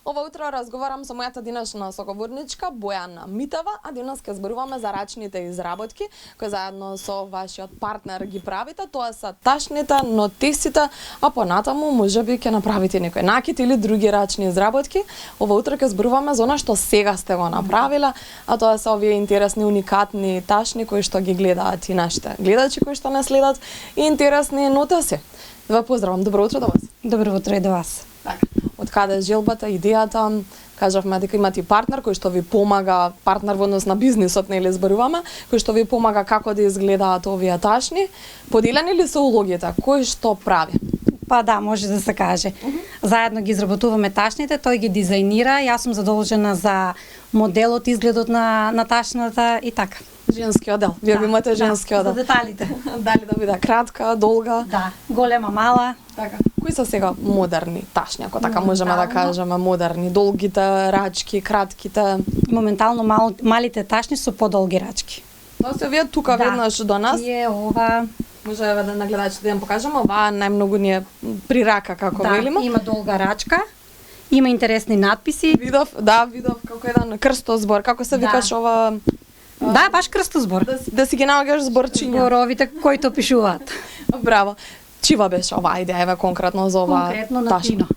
Ова утро разговарам со мојата денешна соговорничка Бојана Митева, а денес ќе зборуваме за рачните изработки кои заедно со вашиот партнер ги правите. Тоа се ташните, нотесите, а понатаму можеби ќе направите некој накит или други рачни изработки. Ова утро ќе зборуваме за она што сега сте го направиле, а тоа се овие интересни, уникатни ташни кои што ги гледаат и нашите гледачи кои што не следат и интересни нотеси. Да ве поздравам. Добро утро до вас. Добро утро и до вас. Така. Од каде е желбата, идејата? Кажавме дека имате и партнер кој што ви помага, партнер во однос на бизнисот, нели зборуваме, кој што ви помага како да изгледаат овие ташни. Поделени ли се улогите? Кој што прави? Па да, може да се каже. Заедно ги изработуваме ташните, тој ги дизајнира, јас сум задолжена за моделот, изгледот на ташната и така. Женски одел. Вие го имате женски одел. За деталите. Дали да биде кратка, долга? Да, голема, мала. Така. Кои се сега модерни ташни, ако така можеме да кажеме, модерни, долгите рачки, кратките? Моментално малите ташни со подолги рачки. Тоа се вие тука веднаш до нас. Е ова. Може да на гледачите да им покажеме, оваа најмногу ни е при рака како велиме. Има долга рачка. Има интересни надписи. Видов како еден крстозбор, како се викаш ова? Да, баш крстозбор. Да си ги наоѓаш зборчиња. Зборовите кои то пишуваат. Браво. Чива беше оваа идеја еве конкретно за оваа конкретно на Тино.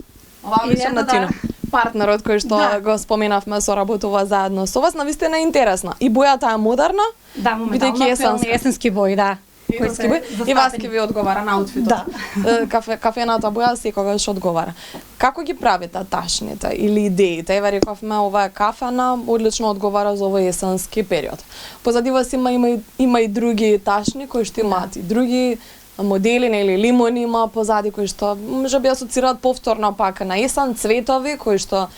Оваа беше на Тино. Партнерот кој што го споменавме соработува заедно со вас, навистина е интересна. И бојата е модерна. Да, моментално есенски бои, да. Есенски бои. И вас ќе ви одговара на аутфитот. Да. Кафената боја секогаш одговара. Како ги правите ташните или идеите? Еве рековме ова е кафена, одлично одговара за овој есенски период. Позади вас има и други ташни кои што имаат и други модели, нели лимони има позади кои што можеби асоцираат повторно пак на есен, цветови кои што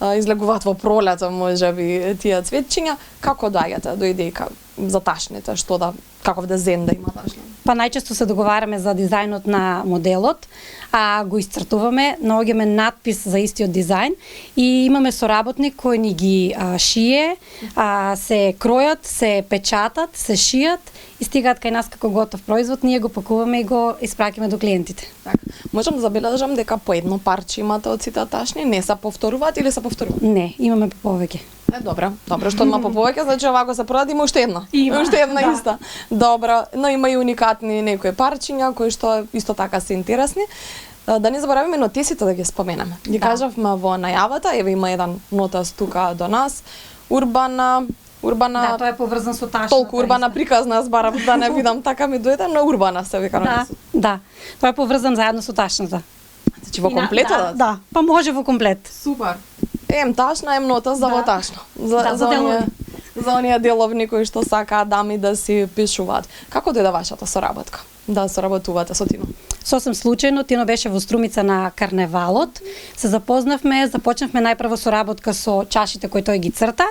излегуваат во пролето, можеби тие цветчиња. Како доаѓате до идеја за ташните, што да каков дизајн да има ташни? Па најчесто се договараме за дизајнот на моделот, а го исцртуваме, наоѓаме надпис за истиот дизајн и имаме соработник кој ни ги шие, се кројат, се печатат, се шијат и стигаат кај нас како готов производ, ние го пакуваме и го испраќаме до клиентите. Така. Можам да забележам дека по едно парче имате од сите ташни, не се повторуваат или се повторуваат? Не, имаме по повеќе. Добро, што има по повеќе, значи овако се продаде има уште една. Уште една иста. Добро, но има и уникатни некои парчиња кои што исто така се интересни. Да не заборавиме нотесите да ги споменеме. Ги кажавме во најавата, еве има еден нотес тука до нас. Урбана. Да, тоа е поврзан со ташната. Толку урбана приказна збарав да не видам, така ми дојде, но урбана се вика нотесот. Да. Тоа е поврзан заедно со ташната. Значи во комплет? Да, па може во комплет. Супер. Ем ташна, ем нотес за во ташна. За оние деловни кои што сакаат дами да си пишуваат. Како дојде вашата соработка? Да соработувате со Тино? Сосем случајно, Тино беше во Струмица на карневалот. Се запознавме, започнавме најпрво соработка со чашите кои тој ги црта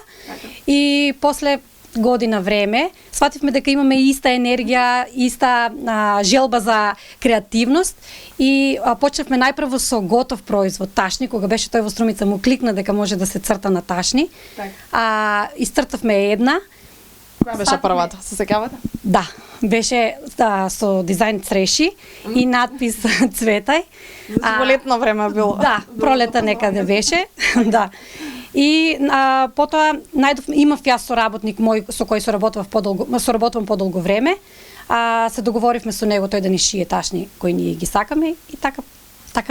и после година време сфативме дека имаме иста енергија, иста желба за креативност и почнавме најпрво со готов производ, ташни, кога беше тој во Струмица му кликна дека може да се црта на ташни. Истртавме една. Која беше првата? Се сеќавате? Да, беше со дизајн цреши и надпис цветај. Во летно време било. Да, пролета некаде беше. Да. И потоа имав јас соработник мој со кој соработувам подолго време. Се договоривме со него тој да ни шие ташни кои ние ги сакаме и така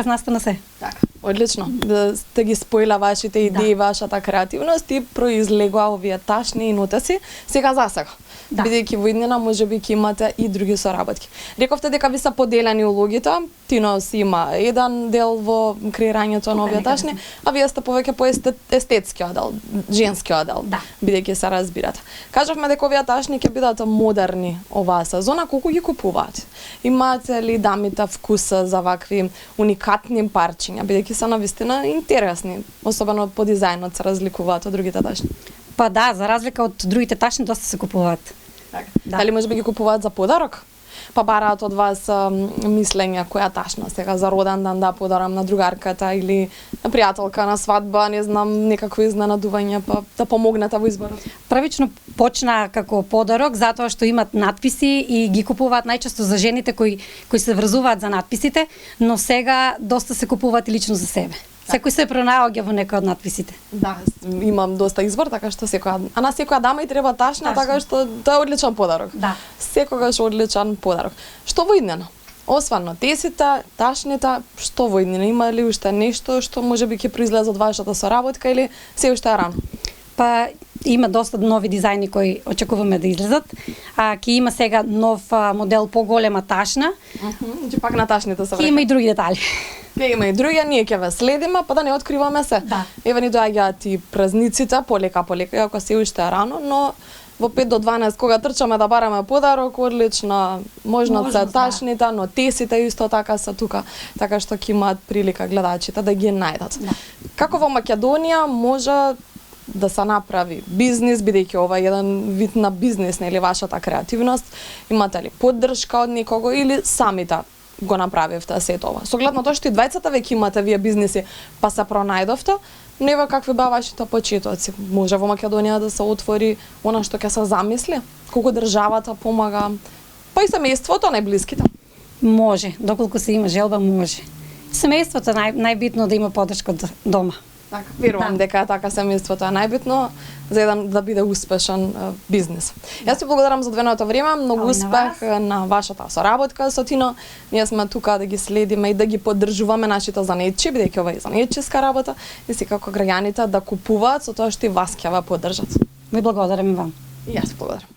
настана се. Така. Одлично. Да сте ги споила вашите идеи, вашата креативност и произлегоа овие ташни и нотеси сега за сега. Бидејќи во иднина можеби ќе имате и други соработки. Рековте дека ви се поделени улогите. Тино си има еден дел во креирањето на овие ташни, а вие сте повеќе по естетски одел, женски одел, бидејќи се разбирате. Кажавме дека овие ташни ќе бидат модерни оваа сезона, колку ги купуваат? Имате ли дамите вкус за вакви уникатни парчиња, бидејќи се навистина интересни, особено по дизајнот се разликуваат од другите ташни? Па да, за разлика од другите ташни доста се купуваат. Така. Дали можеби ги купуваат за подарок? Па бараат од вас мислење која ташна сега за роден дан да подарам на другарката или на пријателка на свадба, не знам, некакво изненадување, па да помогнете во изборот. Првично почна како подарок затоа што имат надписи и ги купуваат најчесто за жените кои се врзуваат за надписите, но сега доста се купуваат и лично за себе. Секој се пронаоѓа во некој од надписите. Да, имам доста избор, така што а на секоја дама и треба ташна, така што тоа е одличен подарок. Да. Секогаш одличен подарок. Што во иднина? Освен нотесите, ташните, што во иднина? Има ли уште нешто што можеби ќе произлезе од вашата соработка или се уште е рано? Па има доста нови дизајни кои очекуваме да излезат. Ќе има сега нов модел поголема ташна. Значи пак на ташните се враќа. Има и други детали. Ке има и други, ние ќе ве следиме, па да не откриваме се. Да. Еве ни доаѓаат и празниците, полека, иако се уште е рано, но во 5 до 12 кога трчаме да бараме подарок, одлична можност се ташните, нотесите исто така се тука, така што ќе имаат прилика гледачите да ги најдат. Да. Како во Македонија може да се направи бизнис, бидејќи ова е еден вид на бизнис, нели вашата креативност, имате ли поддршка од некого или самите го направивте сето ова? Согледно тоа што и двајцата веќе имате вие бизниси, па се пронајдовте, нева какви беа вашите почетоци? Може во Македонија да се отвори она што ќе се замисли? Колку државата помага? Па и семејството, најблиските? Може, доколку се има желба, може. Семејството е најбитно да има поддршка од дома. Така, верувам дека така семејството е најбитно за еден да биде успешен бизнис. Јас ти благодарам за одвоеното време, многу успех на вашата соработка со Тино. Ние сме тука да ги следиме и да ги поддржуваме нашите занаетчи, бидејќи ова е занаетчиска работа и секако граѓаните да купуваат со тоа што и вас ќе ве поддржат. Ви благодарам и вам. И јас благодарам.